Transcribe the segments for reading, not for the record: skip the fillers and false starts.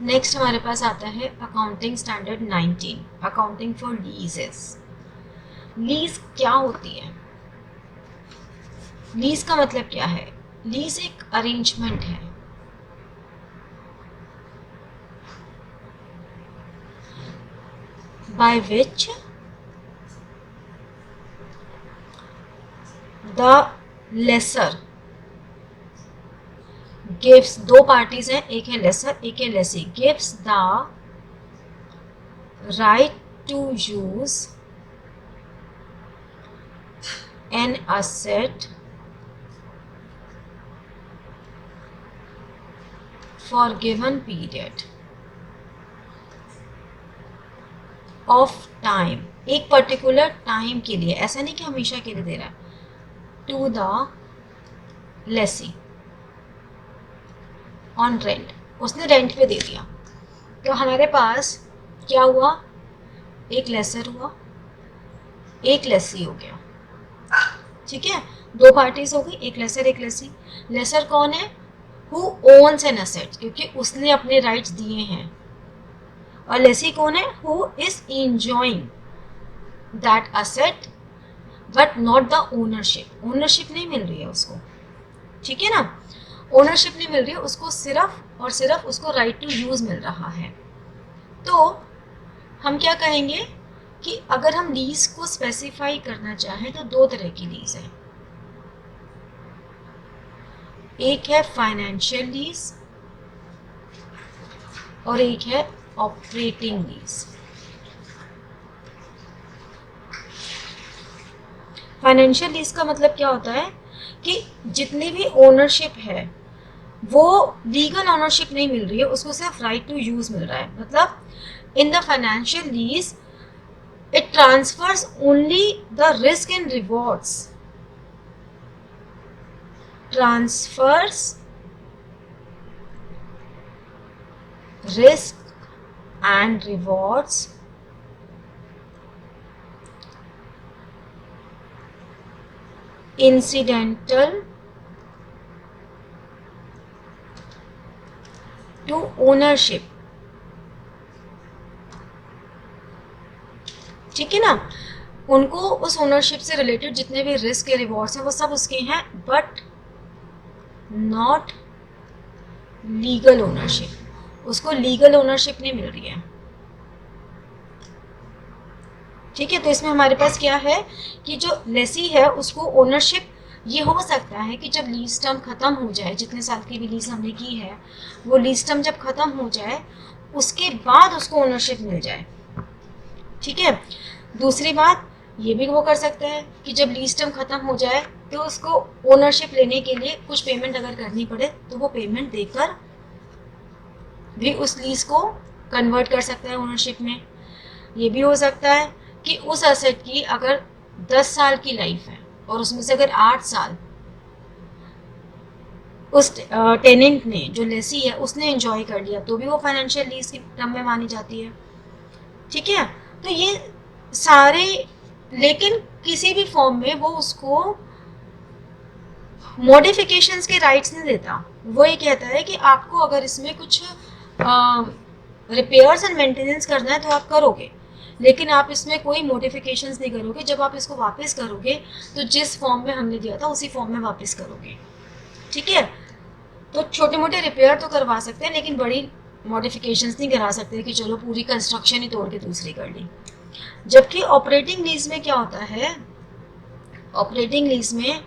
Next हमारे पास आता है accounting standard 19, accounting for लीजेस। Lease क्या होती है? लीज का मतलब क्या है? लीज एक अरेंजमेंट है by which the lessor gives, दो पार्टीज हैं, एक है लेसर एक है Lesi, gives the right to use an asset for given period of time, एक पर्टिकुलर टाइम के लिए, ऐसा नहीं कि हमेशा के लिए दे रहा है, to the lessee on rent, उसने रेंट पे दे दिया। तो हमारे पास क्या हुआ? एक लेसर हुआ, एक लेसी हो गया, ठीक है, दो पार्टीज हो गई, एक लेसर एक लेसी। लेसर कौन है? हु ओन्स एन एसेट, क्योंकि उसने अपने राइट्स दिए हैं। और लेसी कौन है? Who is enjoying that asset but not the ownership, ownership नहीं मिल रही है उसको, ठीक है ना, ओनरशिप नहीं मिल रही है उसको, सिर्फ और सिर्फ उसको राइट टू यूज मिल रहा है। तो हम क्या कहेंगे कि अगर हम लीज को स्पेसिफाई करना चाहें तो दो तरह की लीज है, एक है फाइनेंशियल लीज और एक है ऑपरेटिंग लीज। फाइनेंशियल लीज का मतलब क्या होता है कि जितनी भी ओनरशिप है वो लीगल ओनरशिप नहीं मिल रही है, उसको सिर्फ राइट टू यूज मिल रहा है। मतलब in the financial lease it transfers only the risk and rewards, transfers risk and rewards incidental to ownership, ठीक है ना, उनको उस ओनरशिप से रिलेटेड जितने भी रिस्क या रिवॉर्ड्स हैं वो सब उसके हैं, बट नॉट लीगल ओनरशिप, उसको लीगल ओनरशिप नहीं मिल रही है, ठीक है। तो इसमें हमारे पास क्या है कि जो लेसी है उसको ओनरशिप ये हो सकता है कि जब लीज टर्म खत्म हो जाए, जितने साल की भी लीज हमने की है वो लीज टर्म जब खत्म हो जाए उसके बाद उसको ओनरशिप मिल जाए, ठीक है। दूसरी बात ये भी वो कर सकता है कि जब लीज टर्म खत्म हो जाए तो उसको ओनरशिप लेने के लिए कुछ पेमेंट अगर करनी पड़े तो वो पेमेंट देकर भी उस लीज को कन्वर्ट कर सकता है ओनरशिप में। ये भी हो सकता है कि उस एसेट की अगर 10 साल की लाइफ है और उसमें से अगर 8 साल उस टेनेंट ने, जो लेसी है, उसने एंजॉय कर लिया तो भी वो फाइनेंशियल लीज की टर्म में मानी जाती है, ठीक है। तो ये सारे, लेकिन किसी भी फॉर्म में वो उसको मॉडिफिकेशंस के राइट्स नहीं देता। वो ये कहता है कि आपको अगर इसमें कुछ रिपेयर्स एंड मेंटेनेंस करना है तो आप करोगे, लेकिन आप इसमें कोई मॉडिफिकेशंस नहीं करोगे। जब आप इसको वापस करोगे तो जिस फॉर्म में हमने दिया था उसी फॉर्म में वापस करोगे, ठीक है। तो छोटे मोटे रिपेयर तो करवा सकते हैं लेकिन बड़ी मॉडिफिकेशंस नहीं करा सकते कि चलो पूरी कंस्ट्रक्शन ही तोड़ के दूसरी कर ली। जबकि ऑपरेटिंग लीज में क्या होता है? ऑपरेटिंग लीज में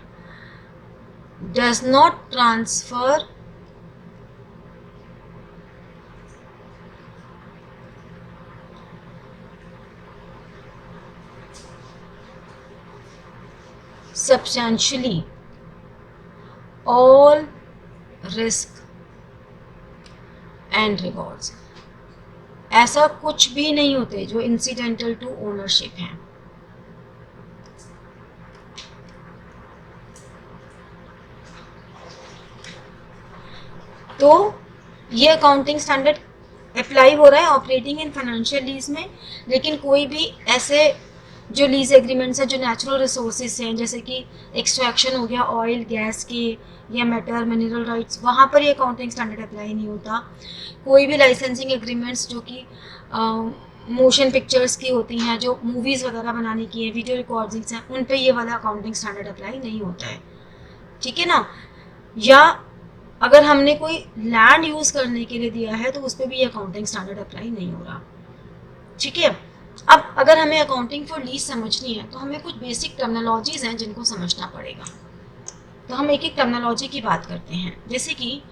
does not transfer substantially all risk and rewards, ऐसा कुछ भी नहीं होते जो इंसिडेंटल टू ओनरशिप हैं। तो ये अकाउंटिंग स्टैंडर्ड अप्लाई हो रहा है ऑपरेटिंग एंड फाइनेंशियल लीज में, लेकिन कोई भी ऐसे जो लीज एग्रीमेंट्स हैं जो नेचुरल रिसोर्सेज हैं, जैसे कि एक्सट्रैक्शन हो गया ऑयल गैस के या मेटल मिनरल राइट्स, वहाँ पर ये अकाउंटिंग स्टैंडर्ड अप्लाई नहीं होता। कोई भी लाइसेंसिंग एग्रीमेंट्स जो कि मोशन पिक्चर्स की होती हैं, जो मूवीज़ वगैरह बनाने की है, वीडियो रिकॉर्डिंग्स हैं, उन पे ये वाला अकाउंटिंग स्टैंडर्ड अप्लाई नहीं होता है, ठीक है ना। या अगर हमने कोई लैंड यूज़ करने के लिए दिया है तो उस पर भी ये अकाउंटिंग स्टैंडर्ड अप्लाई नहीं हो रहा, ठीक है। अब अगर हमें अकाउंटिंग फॉर लीज समझनी है तो हमें कुछ बेसिक टर्मिनोलॉजीज हैं जिनको समझना पड़ेगा। तो हम एक एक टर्मिनोलॉजी की बात करते हैं। जैसे कि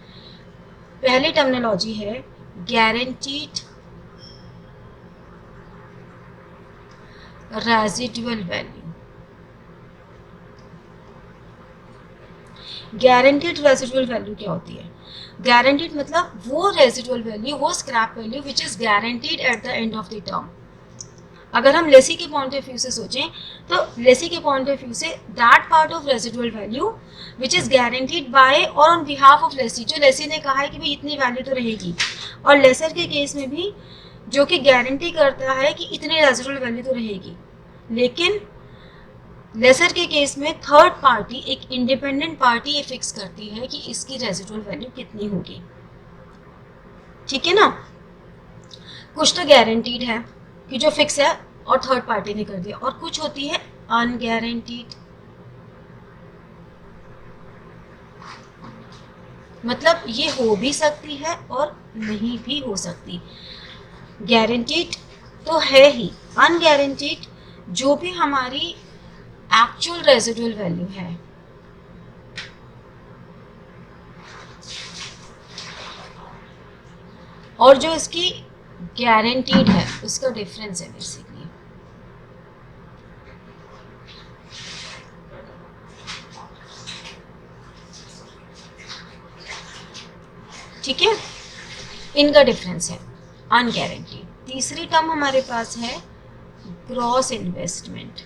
पहली टर्मिनोलॉजी है guaranteed residual value. Guaranteed residual value क्या होती है? गारंटीड मतलब वो रेजिडुअल वैल्यू, वो scrap value which is guaranteed at the end of the term. अगर हम लेसी के पॉइंट ऑफ व्यू से सोचें तो लेसी के point of view say that part of residual value which is guaranteed bye और ऑन बिहाफ ऑफ लेसी, जो लेसी ने कहा है कि भाई इतनी वैल्यू तो रहेगी, और लेसर के केस में भी जो कि गारंटी करता है कि इतनी रेजिडुअल वैल्यू तो रहेगी। लेकिन लेसर के केस में थर्ड पार्टी, एक इंडिपेंडेंट पार्टी, ये फिक्स करती है कि इसकी रेजिडुअल वैल्यू कितनी होगी, ठीक है ना। कुछ तो गारंटीड है कि जो फिक्स है और थर्ड पार्टी ने कर दिया, और कुछ होती है अनगारंटीड, मतलब ये हो भी सकती है और नहीं भी हो सकती। गारंटीड तो है ही, अनगारंटीड जो भी हमारी एक्चुअल रेजिडुअल वैल्यू है, और जो इसकी गारंटीड है, उसका डिफरेंस है बेसिकली। ठीक है, इनका डिफरेंस है अनगारंटीड। तीसरी टर्म हमारे पास है ग्रॉस इन्वेस्टमेंट।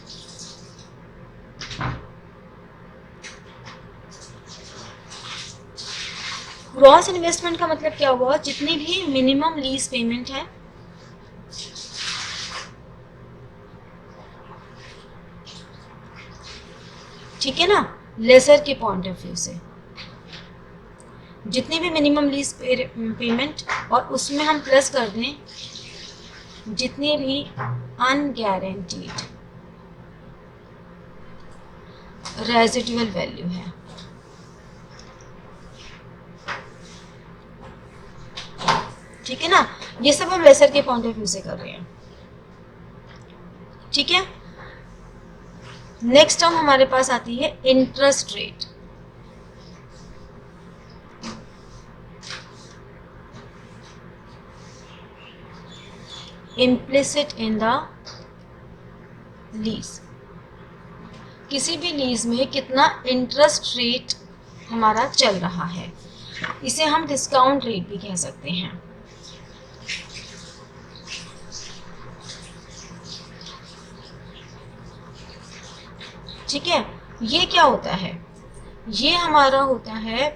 ग्रॉस इन्वेस्टमेंट का मतलब क्या हुआ? जितनी भी मिनिमम लीज पेमेंट है, ठीक है ना, लेसर के पॉइंट ऑफ व्यू से जितनी भी मिनिमम लीज पेमेंट, और उसमें हम प्लस कर दें जितनी भी अनगारंटीड रेजिडुअल वैल्यू है, ठीक है ना। ये सब हम लेसर के पॉइंट ऑफ व्यू से कर रहे हैं, ठीक है। नेक्स्ट टर्म हमारे पास आती है interest rate. Implicit in the lease, किसी भी लीज में कितना इंटरेस्ट रेट हमारा चल रहा है, इसे हम डिस्काउंट रेट भी कह सकते हैं, ठीक है। ये क्या होता है? ये हमारा होता है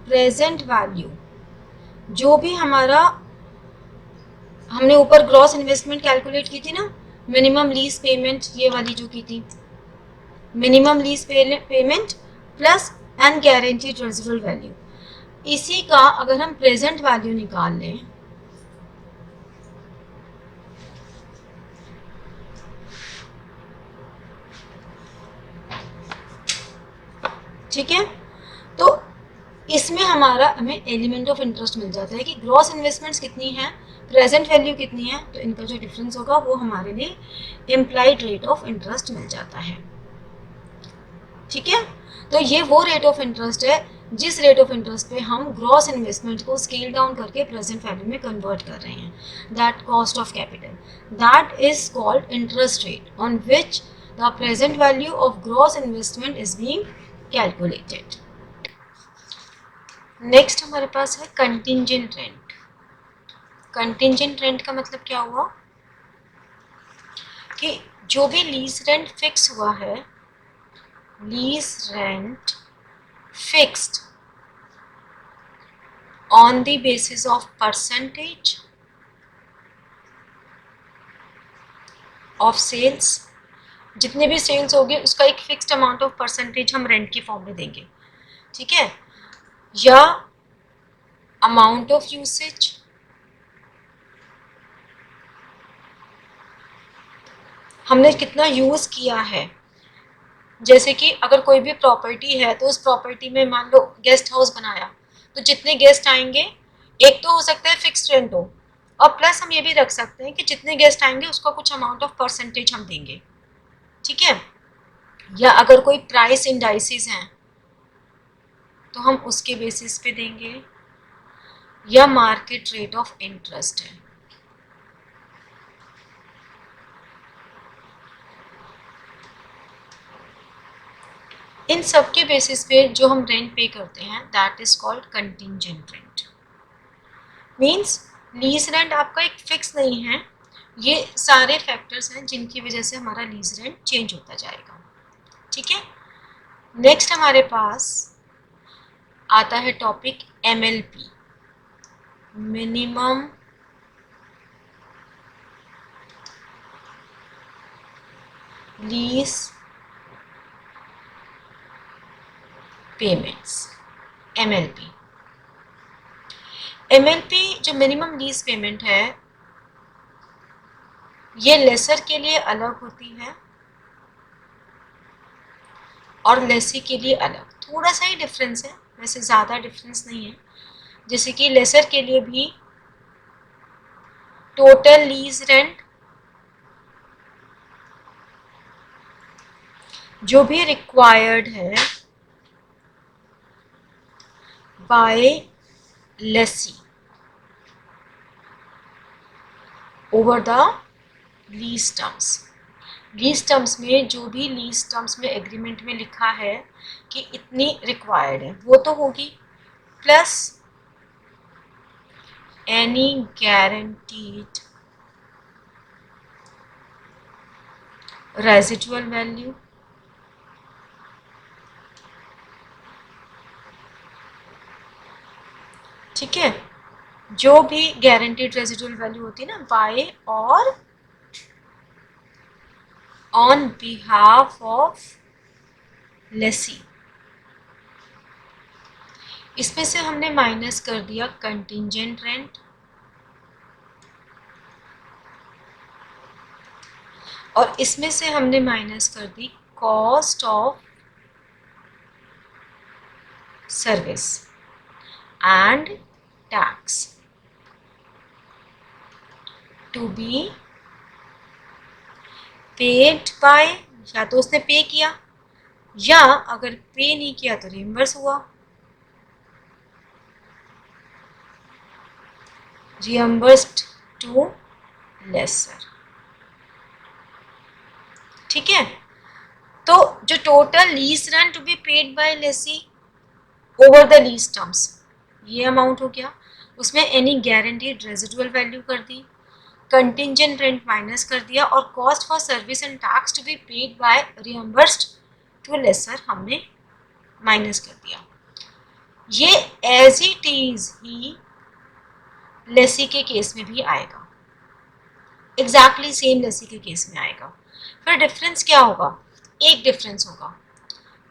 प्रेजेंट वैल्यू, जो भी हमारा, हमने ऊपर ग्रॉस इन्वेस्टमेंट कैलकुलेट की थी ना, मिनिमम लीज पेमेंट ये वाली जो की थी, minimum lease payment plus unguaranteed residual value, इसी का अगर हम प्रेजेंट वैल्यू निकाल लें, ठीक है, तो इसमें हमें एलिमेंट ऑफ इंटरेस्ट मिल जाता है कि ग्रॉस इन्वेस्टमेंट्स कितनी है, प्रेजेंट वैल्यू कितनी है, तो इनका जो डिफरेंस होगा वो हमारे लिए इम्प्लाइड रेट ऑफ इंटरेस्ट मिल जाता है, ठीक है। तो ये वो रेट ऑफ इंटरेस्ट है जिस रेट ऑफ इंटरेस्ट पे हम ग्रॉस इन्वेस्टमेंट को स्केल डाउन करके प्रेजेंट वैल्यू में कन्वर्ट कर रहे हैं, that cost of capital, that is called interest rate on which the present value of gross investment is being calculated. Next हमारे पास है कंटिंजेंट रेंट। कंटिंजेंट रेंट का मतलब क्या हुआ कि जो भी लीज रेंट फिक्स हुआ है, lease rent fixed on the basis of percentage of sales जितने भी सेल्स होगी उसका एक फिक्स्ड अमाउंट ऑफ परसेंटेज हम रेंट की फॉर्म में देंगे, ठीक है, या अमाउंट ऑफ यूसेज, हमने कितना यूज किया है। जैसे कि अगर कोई भी प्रॉपर्टी है तो उस प्रॉपर्टी में मान लो गेस्ट हाउस बनाया, तो जितने गेस्ट आएंगे, एक तो हो सकता है फिक्स्ड रेंट हो, और प्लस हम ये भी रख सकते हैं कि जितने गेस्ट आएंगे उसका कुछ अमाउंट ऑफ परसेंटेज हम देंगे, ठीक है, या अगर कोई प्राइस इंडाइसिस हैं तो हम उसके बेसिस पे देंगे, या मार्केट रेट ऑफ इंटरेस्ट है। इन सब के बेसिस पे जो हम रेंट पे करते हैं that is called contingent rent. Means lease rent आपका एक फिक्स नहीं है, ये सारे फैक्टर्स हैं जिनकी वजह से हमारा लीज रेंट चेंज होता जाएगा, ठीक है। नेक्स्ट हमारे पास आता है topic MLP, minimum lease payments, MLP। MLP जो मिनिमम लीज पेमेंट है ये लेसर के लिए अलग होती है और लेसी के लिए अलग, थोड़ा सा ही डिफरेंस है, वैसे ज़्यादा डिफरेंस नहीं है। जैसे कि लेसर के लिए भी टोटल लीज रेंट जो भी रिक्वायर्ड है by lessee over the lease terms. Lease terms में जो भी लीज टर्म्स में एग्रीमेंट में लिखा है कि इतनी रिक्वायर्ड है वो तो होगी, plus any guaranteed residual value, ठीक है, जो भी गारंटीड रेजिडुअल वैल्यू होती है ना बाय और ऑन बिहाफ ऑफ लेसी, इसमें से हमने माइनस कर दिया कंटिंजेंट रेंट, और इसमें से हमने माइनस कर दी cost of service and tax to be paid by, या तो उसने पे किया या अगर पे नहीं किया तो रिइंबर्स हुआ, रिइंबर्स्ड टू लेसर, ठीक है। तो जो total lease rent to be paid by lessee over the lease terms ये अमाउंट हो गया, उसमें एनी गारंटीड रेजिडुअल वैल्यू कर दी, कंटिंजेंट रेंट माइनस कर दिया, और cost for service and tax to be paid by reimbursed to lessor हमने minus कर दिया। ये एज इट इज ही लेसी के केस में भी आएगा, एग्जैक्टली सेम लेसी के केस में आएगा। फिर डिफरेंस क्या होगा, एक डिफरेंस होगा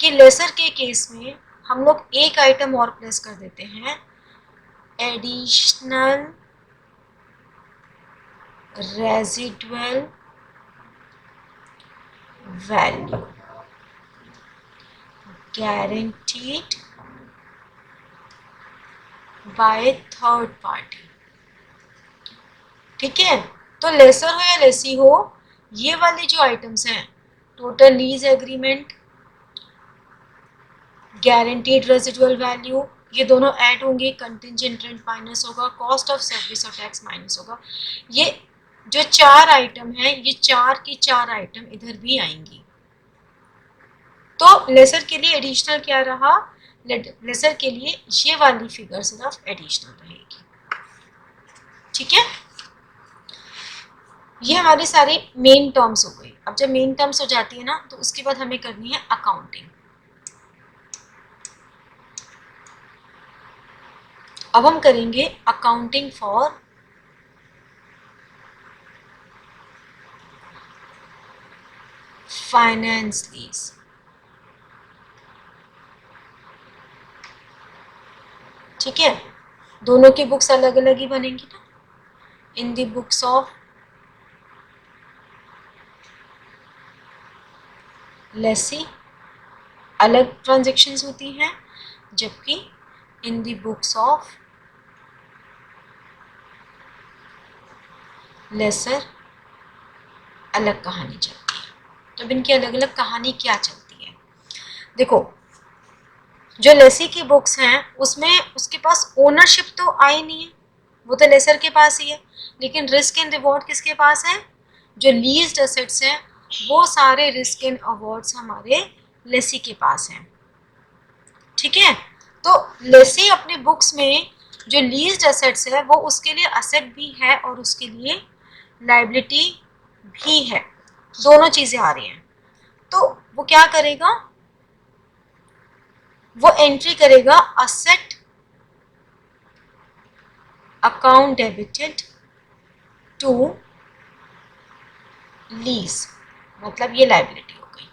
कि लेसर के केस में हम लोग एक आइटम और प्लेस कर देते हैं, additional residual value guaranteed by third party, ठीक है। तो लेसर हो या लेसी हो, ये वाले जो आइटम्स हैं total lease agreement, guaranteed residual value, ये दोनों ऐड होंगे, कंटिंजेंट रेंट माइनस होगा, कॉस्ट ऑफ सर्विस और टैक्स माइनस होगा। ये जो चार आइटम है ये चार की चार आइटम इधर भी आएंगी। तो लेसर के लिए एडिशनल क्या रहा, लेसर के लिए ये वाली फिगर सिर्फ एडिशनल रहेगी, ठीक है। ये हमारी सारी मेन टर्म्स हो गई। अब जब मेन टर्म्स हो जाती है ना तो उसके बाद हमें करनी है अकाउंटिंग। अब हम करेंगे अकाउंटिंग फॉर फाइनेंस लीज। ठीक है, दोनों की बुक्स अलग अलग ही बनेंगी ना। इन दी बुक्स ऑफ लेसी अलग ट्रांजेक्शन्स होती हैं, जबकि इन दी बुक्स ऑफ लेसर अलग कहानी चलती है। तो इनकी अलग अलग कहानी क्या चलती है? देखो, जो लेसी की बुक्स हैं उसमें उसके पास ओनरशिप तो आई नहीं है, वो तो लेसर के पास ही है, लेकिन रिस्क एंड रिवॉर्ड किसके पास है? जो लीज्ड एसेट्स हैं वो सारे रिस्क एंड अवार्ड्स हमारे लेसी के पास हैं। ठीक है, तो लेसी अपनी बुक्स में जो लीज्ड एसेट्स है वो उसके लिए एसेट भी है और उसके लिए लायबिलिटी भी है, दोनों चीजें आ रही हैं। तो वो क्या करेगा? वो एंट्री करेगा asset account debited to lease, मतलब ये लायबिलिटी हो गई।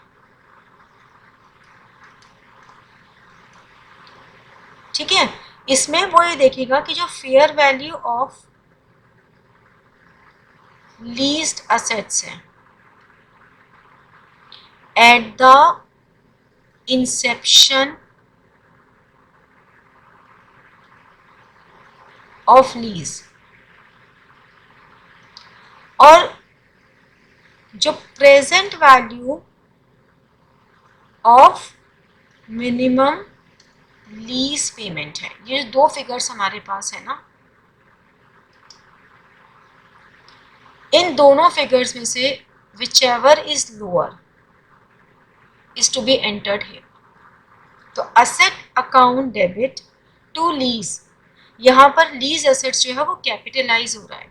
ठीक है, इसमें वो ये देखेगा कि जो fair value of leased assets है at the inception of lease, और जो present value of minimum lease payment है, ये दो फिगर्स हमारे पास है ना, इन दोनों फिगर्स में से whichever is lower is to be entered here। तो asset account debit to lease, यहाँ पर लीज एसेट्स जो है वो कैपिटलाइज हो रहा है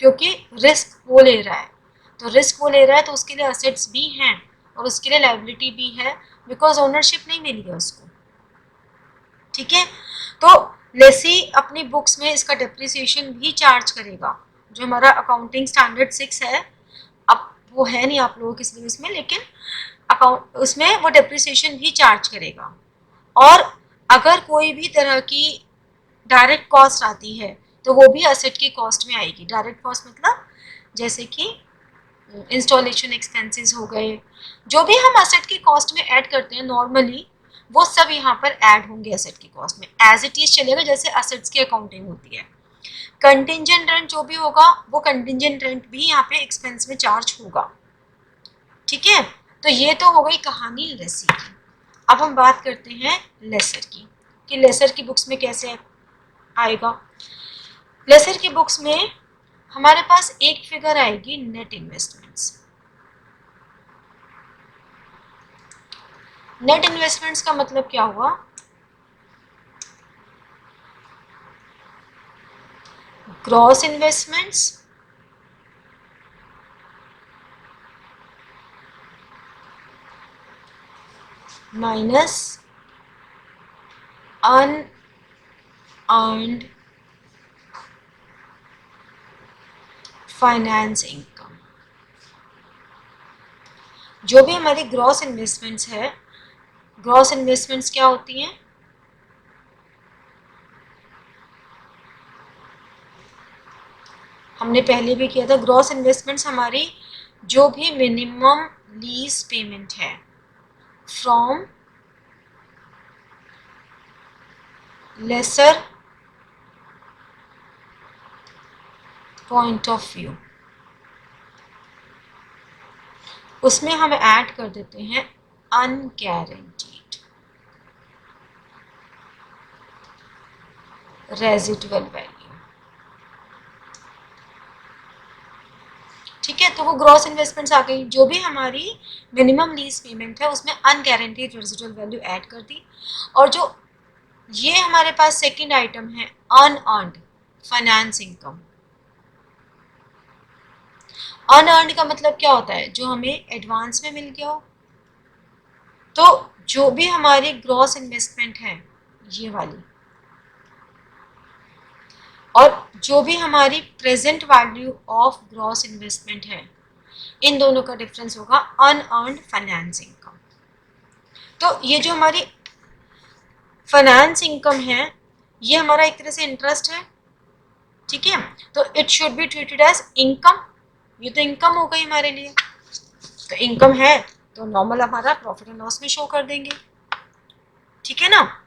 क्योंकि रिस्क वो ले रहा है, तो रिस्क वो ले रहा है तो उसके लिए असेट्स भी हैं और उसके लिए लायबिलिटी भी है, बिकॉज ओनरशिप नहीं मिली है उसको। ठीक है, तो लेसी अपनी बुक्स में इसका डेप्रिसिएशन भी चार्ज करेगा, जो हमारा अकाउंटिंग स्टैंडर्ड 6 है, अब वो है नहीं आप लोगों के सिलेबस में, लेकिन अकाउंट उसमें वो डेप्रिसिएशन भी चार्ज करेगा। और अगर कोई भी तरह की डायरेक्ट कॉस्ट आती है तो वो भी असेट की कॉस्ट में आएगी। डायरेक्ट कॉस्ट मतलब जैसे कि इंस्टॉलेशन एक्सपेंसेस हो गए, जो भी हम असेट की कॉस्ट में ऐड करते हैं नॉर्मली, वो सब यहाँ पर ऐड होंगे असेट की कॉस्ट में, एज इट इज चलेगा जैसे असेट्स की अकाउंटिंग होती है। कंटिंजेंट रेंट जो भी होगा वो कंटिंजेंट रेंट भी यहाँ पे एक्सपेंस में चार्ज होगा। ठीक है, तो ये तो हो गई कहानी लेसी की। अब हम बात करते हैं लेसर की, कि लेसर की बुक्स में कैसे आएगा। लेसर की बुक्स में हमारे पास एक फिगर आएगी नेट इन्वेस्टमेंट्स। नेट इन्वेस्टमेंट्स का मतलब क्या हुआ? Gross investments minus unearned finance income. जो भी हमारी ग्रॉस इन्वेस्टमेंट्स है, ग्रॉस इन्वेस्टमेंट्स क्या होती हैं? हमने पहले भी किया था, ग्रॉस इन्वेस्टमेंट्स हमारी जो भी मिनिमम लीज पेमेंट है from lessor point of view, उसमें हम ऐड कर देते हैं अनगारंटीड रेजिडुअल वैल्यू। ठीक है, तो वो ग्रॉस इन्वेस्टमेंट्स आ गई, जो भी हमारी मिनिमम लीज पेमेंट है उसमें अनगारंटीड रेजिडुअल वैल्यू ऐड कर दी। और जो ये हमारे पास सेकंड आइटम है अनअर्न्ड फाइनेंस इनकम। अनअर्न्ड का मतलब क्या होता है? जो हमें एडवांस में मिल गया हो। तो जो भी हमारी ग्रॉस इन्वेस्टमेंट है ये वाली, और जो भी हमारी present value of gross investment है इन दोनों का डिफरेंस होगा अनअर्न्ड फाइनेंस इनकम। तो ये जो हमारी फाइनेंस इनकम है ये हमारा एक तरह से इंटरेस्ट है, ठीक है, तो it should be treated as income. ये तो इनकम हो गई हमारे लिए, तो इनकम है तो नॉर्मल हमारा प्रॉफिट एंड लॉस में शो कर देंगे, ठीक है ना।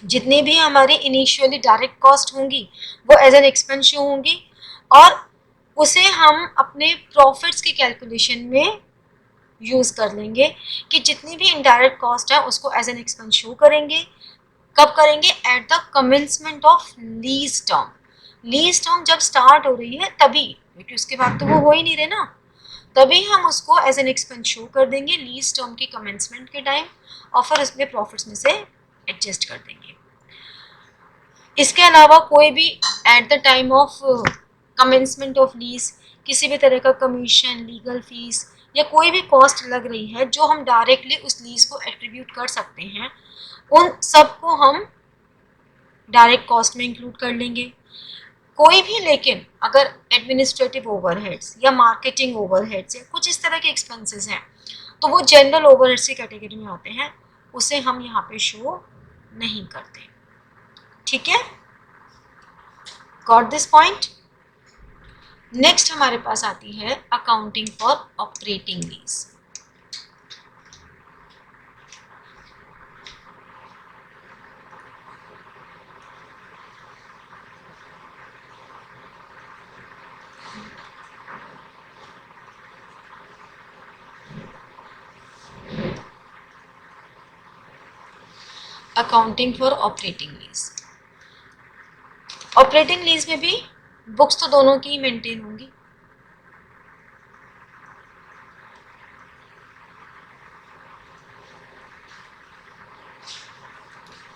जितनी भी हमारी इनिशियली डायरेक्ट कॉस्ट होंगी वो एज एन एक्सपेंस शो होंगी, और उसे हम अपने प्रॉफिट्स की कैलकुलेशन में यूज़ कर लेंगे कि जितनी भी इनडायरेक्ट कॉस्ट है उसको एज एन एक्सपेंस शो करेंगे। कब करेंगे? At the commencement of lease term. Lease term जब स्टार्ट हो रही है तभी, क्योंकि उसके बाद तो वो हो ही नहीं रहे ना, तभी हम उसको एज एन एक्सपेंस शो कर देंगे लीज टर्म की कमेंसमेंट के टाइम, और फिर उसमें प्रॉफिट्स में से एडजस्ट कर देंगे। इसके अलावा कोई भी at the time of commencement of lease किसी भी तरह का कमीशन, लीगल फीस या कोई भी कॉस्ट लग रही है जो हम डायरेक्टली उस लीज को एट्रीब्यूट कर सकते हैं, उन सबको हम डायरेक्ट कॉस्ट में इंक्लूड कर लेंगे। कोई भी लेकिन अगर एडमिनिस्ट्रेटिव ओवरहेड्स या मार्केटिंग ओवरहेड्स या कुछ इस तरह के एक्सपेंसेस हैं तो वो जनरल ओवरहेड्स की कैटेगरी में आते हैं, उसे हम यहाँ पे शो नहीं करते, ठीक है। Got this point. नेक्स्ट हमारे पास आती है accounting for operating lease. Accounting for operating lease. Operating lease में भी बुक्स तो दोनों की मेंटेन होंगी,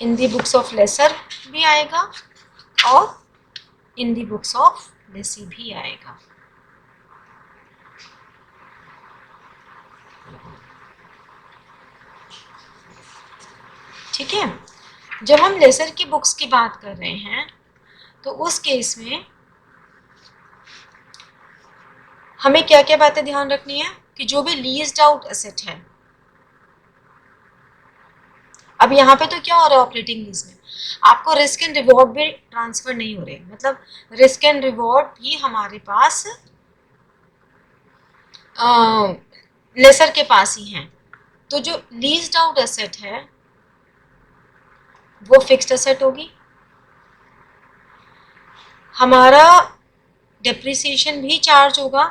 इन दी बुक्स ऑफ लेसर भी आएगा और इन दी बुक्स ऑफ लेसी भी आएगा। ठीक है, जब हम लेसर की बुक्स की बात कर रहे हैं तो उस केस में हमें क्या क्या बातें ध्यान रखनी है कि जो भी लीज्ड आउट एसेट है, अब यहाँ पे तो क्या हो रहा है ऑपरेटिंग लीज में, आपको रिस्क एंड रिवॉर्ड भी ट्रांसफर नहीं हो रहे, मतलब रिस्क एंड रिवॉर्ड भी हमारे पास लेसर के पास ही हैं। तो जो लीज्ड आउट एसेट है वो फिक्स्ड एसेट होगी, हमारा डेप्रिसिएशन भी चार्ज होगा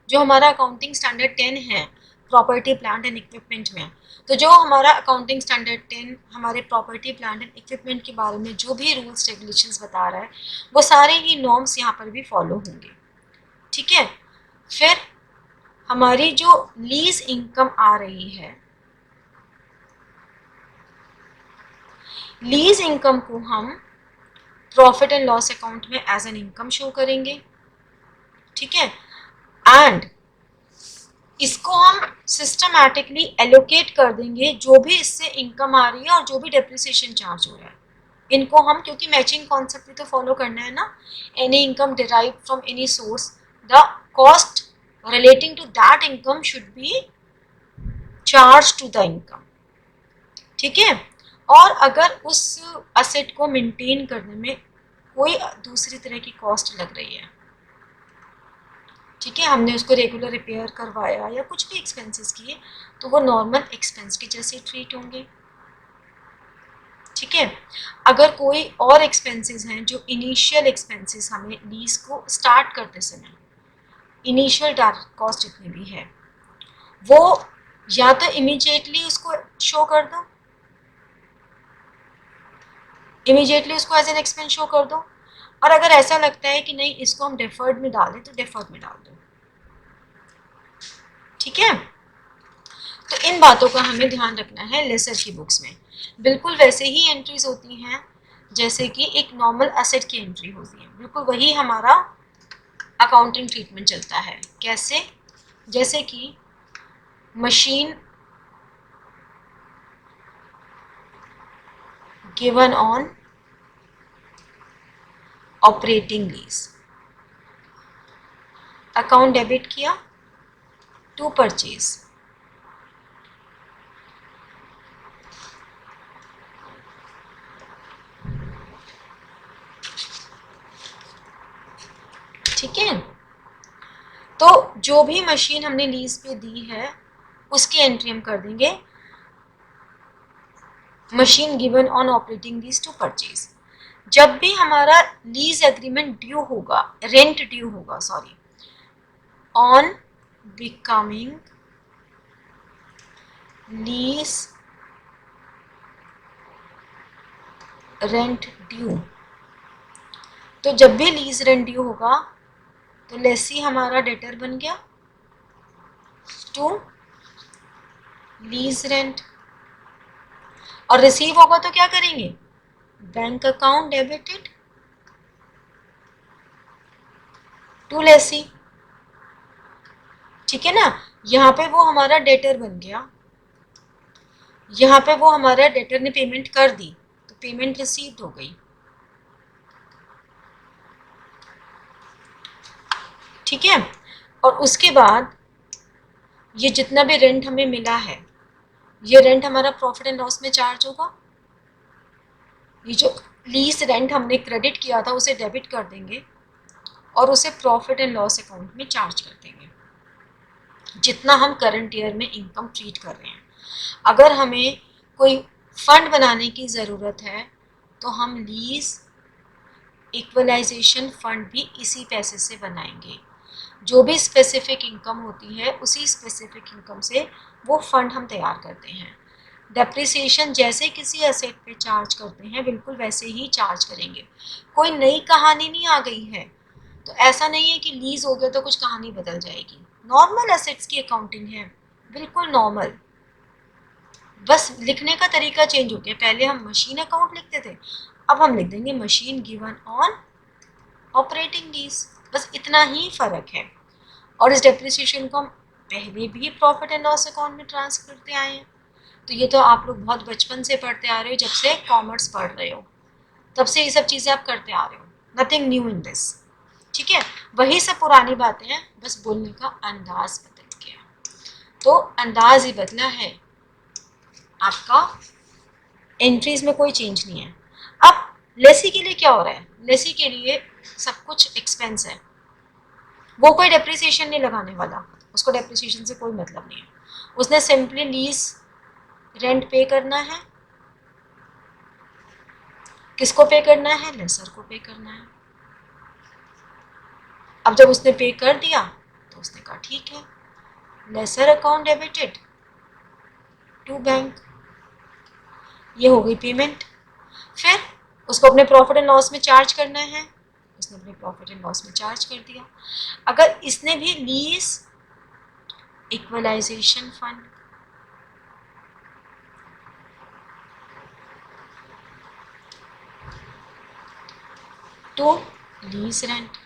जो हमारा अकाउंटिंग स्टैंडर्ड 10 है प्रॉपर्टी प्लांट एंड इक्विपमेंट में। तो जो हमारा अकाउंटिंग स्टैंडर्ड 10 हमारे प्रॉपर्टी प्लांट एंड इक्विपमेंट के बारे में जो भी रूल्स रेगुलेशंस बता रहा है वो सारे ही नॉर्म्स यहाँ पर भी फॉलो होंगे, ठीक है। फिर हमारी जो लीज इनकम आ रही है, लीज इनकम को हम प्रॉफिट एंड लॉस अकाउंट में एज एन इनकम शो करेंगे, ठीक है, एंड इसको हम सिस्टमैटिकली एलोकेट कर देंगे जो भी इससे इनकम आ रही है और जो भी डेप्रिसिएशन चार्ज हो रहा है, इनको हम, क्योंकि मैचिंग कॉन्सेप्ट भी तो फॉलो करना है ना, any income derive from any source the cost relating to that income should be charge to the income, ठीक है। और अगर उस असेट को मेंटेन करने में कोई दूसरी तरह की कॉस्ट लग रही है, ठीक है, हमने उसको रेगुलर रिपेयर करवाया या कुछ भी एक्सपेंसेस किए, तो वो नॉर्मल एक्सपेंस के जैसे ट्रीट होंगे, ठीक है। अगर कोई और एक्सपेंसेस हैं जो इनिशियल एक्सपेंसेस हमें लीज को स्टार्ट करते समय इनिशियल डायरेक्ट कॉस्ट जितनी भी है वो या तो इमीडिएटली उसको शो कर दो, इमीडिएटली उसको एज एन एक्सपेंस शो कर दो, और अगर ऐसा लगता है कि नहीं इसको हम डेफर्ड में डालें तो डेफर्ड में डाल दो, ठीक है। तो इन बातों का हमें ध्यान रखना है लेसर की बुक्स में, बिल्कुल वैसे ही एंट्रीज होती हैं जैसे कि एक नॉर्मल एसेट की एंट्री होती है, बिल्कुल वही हमारा अकाउंटिंग ट्रीटमेंट चलता है। कैसे? जैसे कि machine given on operating lease, account debit किया, टू परचेज। ठीक है, तो जो भी मशीन हमने लीज पे दी है उसकी एंट्री हम कर देंगे machine given on operating lease to purchase. जब भी हमारा लीज एग्रीमेंट ड्यू होगा, रेंट ड्यू होगा sorry, on becoming lease rent due, तो जब भी लीज रेंट ड्यू होगा तो लेसी हमारा डेटर बन गया टू लीज रेंट, और रिसीव होगा तो क्या करेंगे, bank account debited to lessee. ठीक है ना, यहाँ पे वो हमारा डेटर बन गया, यहाँ पे वो हमारा डेटर ने पेमेंट कर दी तो पेमेंट रिसीव्ड हो गई। ठीक है, और उसके बाद ये जितना भी रेंट हमें मिला है ये रेंट हमारा प्रॉफिट एंड लॉस में चार्ज होगा। ये जो लीज रेंट हमने क्रेडिट किया था उसे डेबिट कर देंगे और उसे प्रॉफिट एंड लॉस अकाउंट में चार्ज कर देंगे, जितना हम करंट ईयर में इनकम ट्रीट कर रहे हैं। अगर हमें कोई फंड बनाने की ज़रूरत है तो हम लीज इक्वलाइजेशन फंड भी इसी पैसे से बनाएंगे। जो भी स्पेसिफिक इनकम होती है उसी स्पेसिफिक इनकम से वो फंड हम तैयार करते हैं। डेप्रिसिएशन जैसे किसी एसेट पे चार्ज करते हैं बिल्कुल वैसे ही चार्ज करेंगे। कोई नई कहानी नहीं आ गई है, तो ऐसा नहीं है कि लीज हो गया तो कुछ कहानी बदल जाएगी। नॉर्मल एसेट्स की अकाउंटिंग है, बिल्कुल नॉर्मल, बस लिखने का तरीका चेंज हो गया। पहले हम मशीन अकाउंट लिखते थे, अब हम लिख देंगे machine given on operating lease, बस इतना ही फर्क है। और इस डेप्रिसिएशन को हम पहले भी प्रॉफिट एंड लॉस अकाउंट में ट्रांसफर करते आए हैं। तो ये तो आप लोग बहुत बचपन से पढ़ते आ रहे हो, जब से कॉमर्स पढ़ रहे हो तब से ये सब चीज़ें आप करते आ रहे हो, नथिंग न्यू इन दिस। ठीक है, वही सब पुरानी बातें हैं, बस बोलने का अंदाज बदल गया। तो अंदाज ही बदला है, आपका एंट्रीज में कोई चेंज नहीं है। अब लेसी के लिए क्या हो रहा है, लेसी के लिए सब कुछ एक्सपेंस है, वो कोई डेप्रिसिएशन नहीं लगाने वाला, उसको डेप्रिसिएशन से कोई मतलब नहीं है। उसने सिंपली लीज रेंट पे करना है। किसको पे करना है, लेसर को पे करना है। अब जब उसने पे कर दिया तो उसने कहा ठीक है, lessor account debited to bank, ये हो गई पेमेंट। फिर उसको अपने प्रॉफिट एंड लॉस में चार्ज करना है, उसने अपने प्रॉफिट एंड लॉस में चार्ज कर दिया। अगर इसने भी लीज इक्वलाइजेशन फंड, तो लीज रेंट,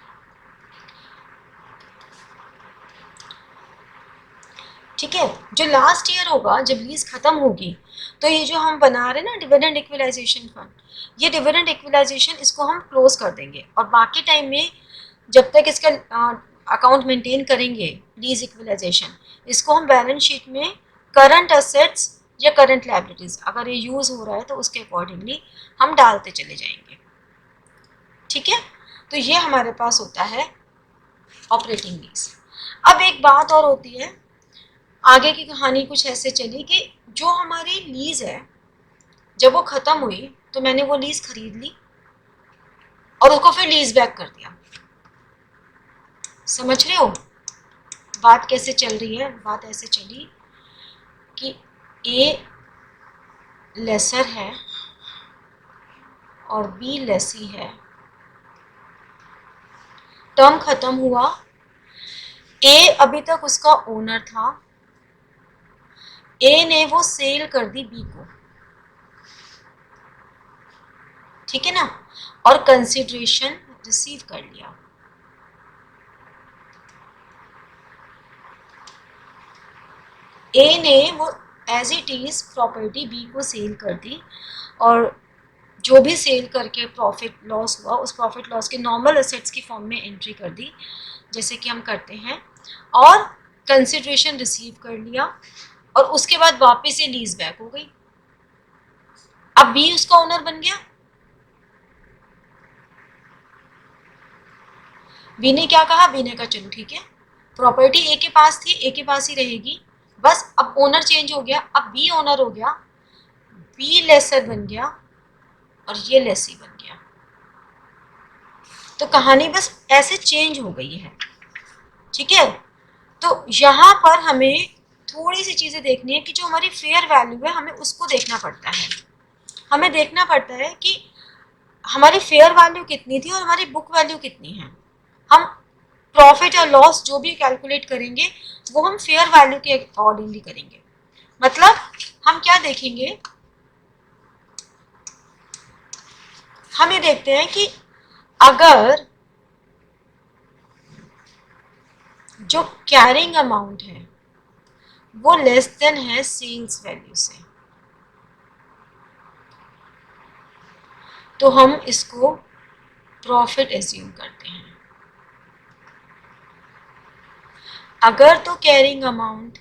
ठीक है, जो लास्ट ईयर होगा जब लीज खत्म होगी तो ये जो हम बना रहे हैं ना डिविडेंड इक्वलाइजेशन फंड, ये डिविडेंड इक्वलाइजेशन इसको हम क्लोज कर देंगे और बाकी टाइम में जब तक इसका अकाउंट मेंटेन करेंगे लीज इक्वलाइजेशन, इसको हम बैलेंस शीट में करंट एसेट्स या करंट लायबिलिटीज अगर ये यूज हो रहा है तो उसके अकॉर्डिंगली हम डालते चले जाएंगे। ठीक है, तो ये हमारे पास होता है ऑपरेटिंग लीज। अब एक बात और होती है, आगे की कहानी कुछ ऐसे चली कि जो हमारी लीज है जब वो ख़त्म हुई तो मैंने वो लीज खरीद ली और उसको फिर लीज बैक कर दिया। समझ रहे हो बात कैसे चल रही है? बात ऐसे चली कि ए लेसर है और बी लेसी है, टर्म खत्म हुआ, ए अभी तक उसका ओनर था, ए ने वो सेल कर दी बी को, ठीक है ना, और कंसिडरेशन रिसीव कर लिया। ए ने वो as it is property B को सेल कर दी और जो भी सेल करके प्रॉफिट लॉस हुआ उस प्रॉफिट लॉस के नॉर्मल एसेट्स की फॉर्म में एंट्री कर दी जैसे कि हम करते हैं, और कंसिडरेशन रिसीव कर लिया और उसके बाद वापस से लीज बैक हो गई। अब बी उसका ओनर बन गया। बी ने क्या कहा, बी ने कहा चलो ठीक है, प्रॉपर्टी ए के पास थी, ए के पास ही रहेगी, बस अब ओनर चेंज हो गया, अब बी ओनर हो गया, बी लेसर बन गया और ये लेसी बन गया। तो कहानी बस ऐसे चेंज हो गई है, ठीक है। तो यहाँ पर हमें थोड़ी सी चीजें देखनी है कि जो हमारी फेयर वैल्यू है हमें उसको देखना पड़ता है। हमें देखना पड़ता है कि हमारी फेयर वैल्यू कितनी थी और हमारी बुक वैल्यू कितनी है। हम प्रॉफिट या लॉस जो भी कैलकुलेट करेंगे वो हम फेयर वैल्यू के अकॉर्डिंगली करेंगे। मतलब हम क्या देखेंगे, हम ये देखते हैं कि अगर जो कैरिंग अमाउंट है वो लेस देन है सेल्स वैल्यू से, तो हम इसको प्रॉफिट एज्यूम करते हैं। अगर तो कैरिंग अमाउंट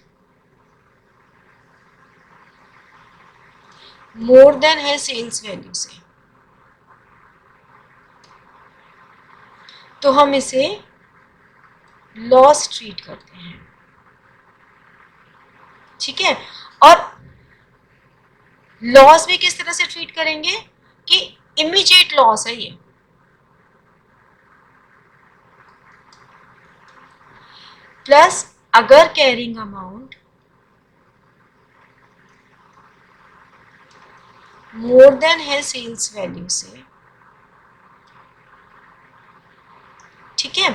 मोर देन है सेल्स वैल्यू से, तो हम इसे लॉस ट्रीट करते हैं, ठीक है। और लॉस भी किस तरह से ट्रीट करेंगे कि इमीडिएट लॉस है ये, प्लस अगर कैरिंग अमाउंट मोर देन है सेल्स वैल्यू से, ठीक है।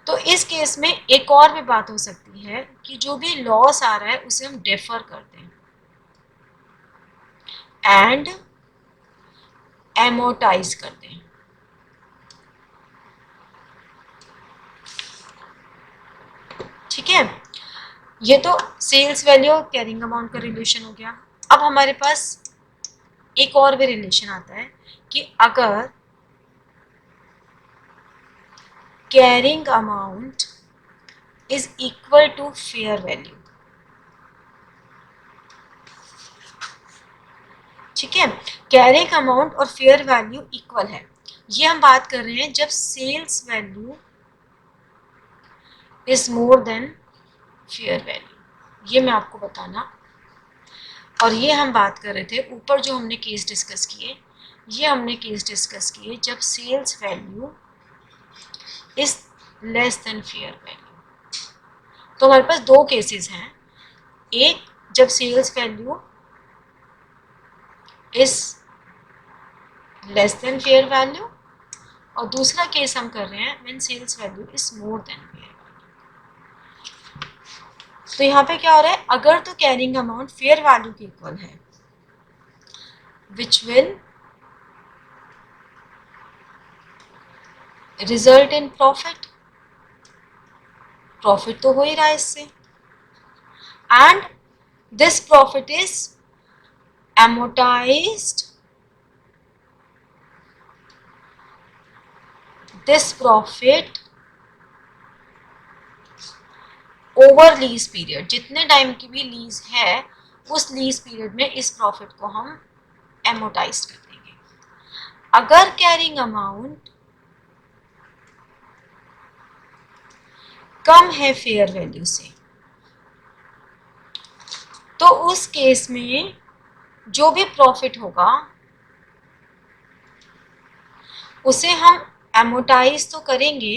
तो इस केस में एक और भी बात हो सकती है कि जो भी लॉस आ रहा है उसे हम डेफर कर दें एंड एमोटाइज कर दें, ठीक है। ये तो सेल्स वैल्यू और कैरिंग अमाउंट का रिलेशन हो गया। अब हमारे पास एक और भी रिलेशन आता है कि अगर carrying amount is equal to fair value, ठीक है। कैरिंग अमाउंट और फेयर वैल्यू इक्वल है, ये हम बात कर रहे हैं जब sales value is more than fair value, ये मैं आपको बताना। और ये हम बात कर रहे थे ऊपर जो हमने केस डिस्कस किए, ये हमने केस डिस्कस किए जब sales value is less than fair value. तो हमारे पास दो केसेस हैं, एक जब sales value is less than fair value और दूसरा केस हम कर रहे हैं when sales value is more than fair value. तो यहाँ पे क्या हो रहा है, अगर तो कैरिंग अमाउंट फेयर वैल्यू के इक्वल है which will result in profit, profit तो हो ही रहा है इससे, and this profit is amortized, this profit over lease period, जितने टाइम की भी लीज है उस लीज पीरियड में इस प्रॉफिट को हम एमोटाइज कर देंगे। अगर कैरिंग अमाउंट कम है फेयर वैल्यू से, तो उस केस में जो भी प्रॉफिट होगा उसे हम एमोटाइज तो करेंगे,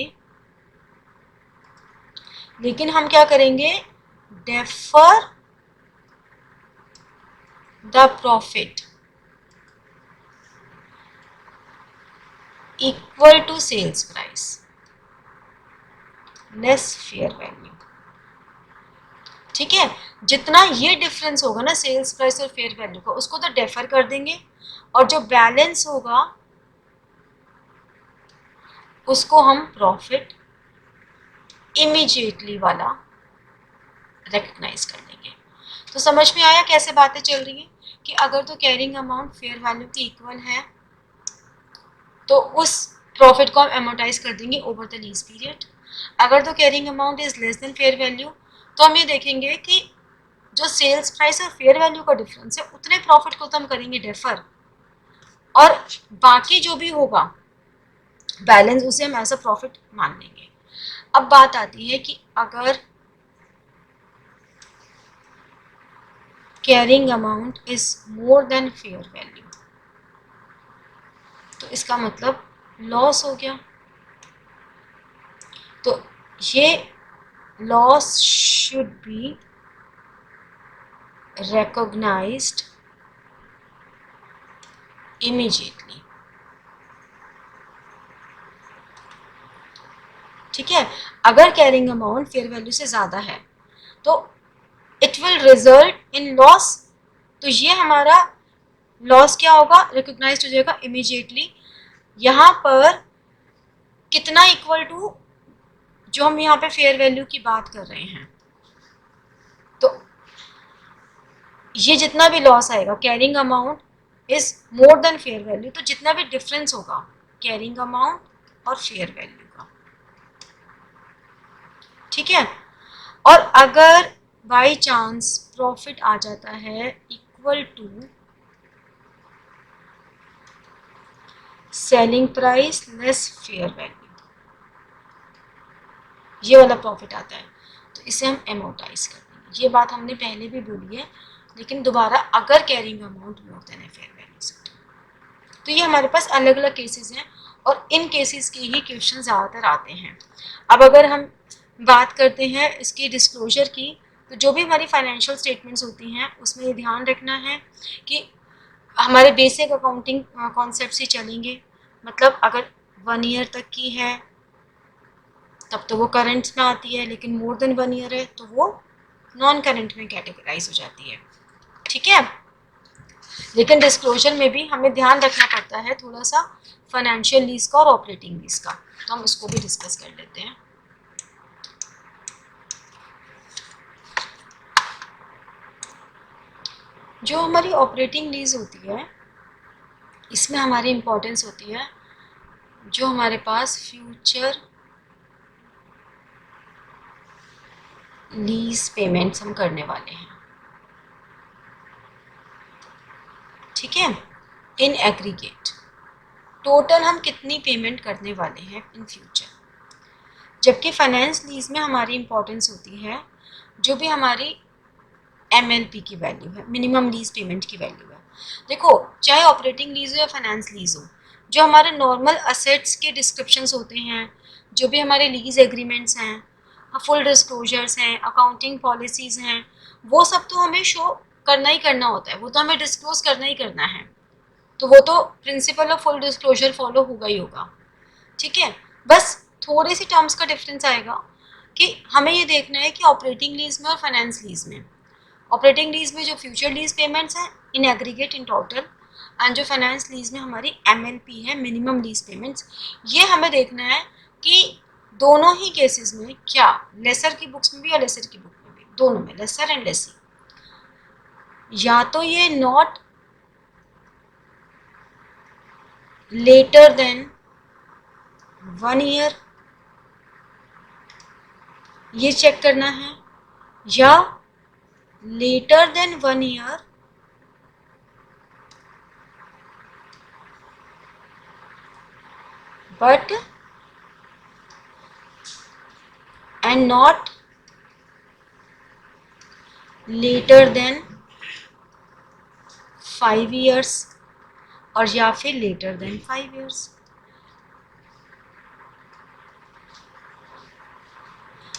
लेकिन हम क्या करेंगे, defer the profit equal to sales price less fair value, ठीक है। जितना ये डिफरेंस होगा ना सेल्स प्राइस और फेयर वैल्यू का, उसको तो डेफर कर देंगे और जो बैलेंस होगा उसको हम प्रॉफिट इमीडिएटली वाला रिकग्नाइज कर लेंगे। तो समझ में आया कैसे बातें चल रही हैं कि अगर तो कैरिंग अमाउंट फेयर वैल्यू के इक्वल है तो उस प्रॉफिट को हम एमोटाइज कर देंगे ओवर द लीज पीरियड। अगर तो carrying amount is less than fair value तो हम ये देखेंगे कि जो सेल्स प्राइस और फेयर वैल्यू का डिफरेंस है उतने प्रॉफिट को तो हम करेंगे डेफर, और बाकी जो भी होगा बैलेंस उसे हम एज अ प्रॉफिट मान लेंगे। अब बात आती है कि अगर carrying amount is more than fair value, तो इसका मतलब लॉस हो गया। तो ये loss should be recognized immediately। ठीक है, अगर कैरिंग अमाउंट फेयर वैल्यू से ज़्यादा है तो it will result in loss. तो ये हमारा लॉस क्या होगा, रिकॉग्नाइज हो जाएगा इमीडिएटली। यहाँ पर कितना इक्वल टू जो हम यहाँ पे फेयर वैल्यू की बात कर रहे हैं, तो ये जितना भी लॉस आएगा carrying amount is more than fair value, तो जितना भी डिफरेंस होगा कैरिंग अमाउंट और फेयर वैल्यू का, ठीक है। और अगर बाई चांस प्रॉफिट आ जाता है equal to selling price less fair value, ये वाला प्रॉफिट आता है, तो इसे हम एमोटाइज कर देंगे। ये बात हमने पहले भी बोली है, लेकिन दोबारा अगर कैरिंग अमाउंट मोर देन फेयर वैल्यू से, तो ये हमारे पास अलग अलग केसेस हैं और इन केसेस के ही क्वेश्चन ज़्यादातर आते हैं। अब अगर हम बात करते हैं इसकी डिस्क्लोजर की, तो जो भी हमारी फाइनेंशियल स्टेटमेंट्स होती हैं उसमें ये ध्यान रखना है कि हमारे बेसिक अकाउंटिंग कॉन्सेप्ट से चलेंगे। मतलब अगर 1 ईयर तक की है तब तो वो करंट में आती है, लेकिन मोर देन 1 ईयर है तो वो नॉन करंट में कैटेगराइज हो जाती है, ठीक है। लेकिन डिस्क्लोजर में भी हमें ध्यान रखना पड़ता है थोड़ा सा फाइनेंशियल लीज का और ऑपरेटिंग लीज का, तो हम इसको भी डिस्कस कर लेते हैं। जो हमारी ऑपरेटिंग लीज होती है इसमें हमारी इम्पोर्टेंस होती है जो हमारे पास फ्यूचर लीज पेमेंट्स हम करने वाले हैं, ठीक है। इन एग्रीगेट टोटल हम कितनी पेमेंट करने वाले हैं इन फ्यूचर, जबकि फाइनेंस लीज में हमारी इम्पोर्टेंस होती है जो भी हमारी MLP की वैल्यू है, मिनिमम लीज पेमेंट की वैल्यू है। देखो चाहे ऑपरेटिंग लीज हो या फाइनेंस लीज हो, जो हमारे नॉर्मल असेट्स के डिस्क्रिप्शंस होते हैं, जो भी हमारे लीज एग्रीमेंट्स हैं, फुल डिस्क्लोजर्स हैं, अकाउंटिंग पॉलिसीज़ हैं, वो सब तो हमें शो करना ही करना होता है, वो तो हमें डिस्क्लोज करना ही करना है, तो वो तो principle of full disclosure follow होगा ही होगा, ठीक है। बस थोड़ी सी टर्म्स का डिफरेंस आएगा कि हमें ये देखना है कि ऑपरेटिंग लीज में और फाइनेंस लीज में, ऑपरेटिंग लीज में जो फ्यूचर लीज पेमेंट्स हैं in aggregate in total, and जो फाइनेंस लीज में हमारी MLP है, मिनिमम लीज पेमेंट्स, ये हमें देखना है कि दोनों ही केसेस में क्या, लेसर की बुक्स में भी और लेसर की बुक में भी, दोनों में लेसर एंड लेसी, या तो ये नॉट लेटर देन 1 ईयर ये चेक करना है, या later than 1 year but and not later than 5 years, और या फिर later than 5 years।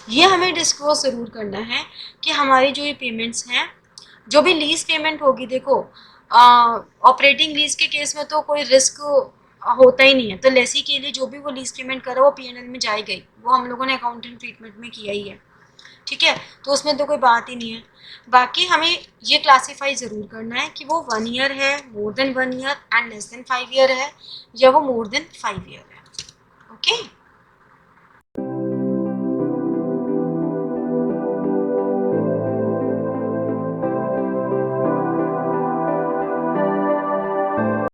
ये हमें डिस्क्लोज ज़रूर करना है कि हमारी जो ये पेमेंट्स हैं, जो भी लीज पेमेंट होगी, देखो ऑपरेटिंग लीज के केस में तो कोई रिस्क होता ही नहीं है, तो लेसी के लिए जो भी वो लीज पेमेंट करा वो P&L में जाए गई, वो हम लोगों ने अकाउंटिंग ट्रीटमेंट में किया ही है, ठीक है, तो उसमें तो कोई बात ही नहीं है। बाकी हमें ये क्लासीफाई ज़रूर करना है कि वो 1 ईयर है, more than 1 year and less than 5 year है, या वो मोर देन 5 ईयर है, ओके।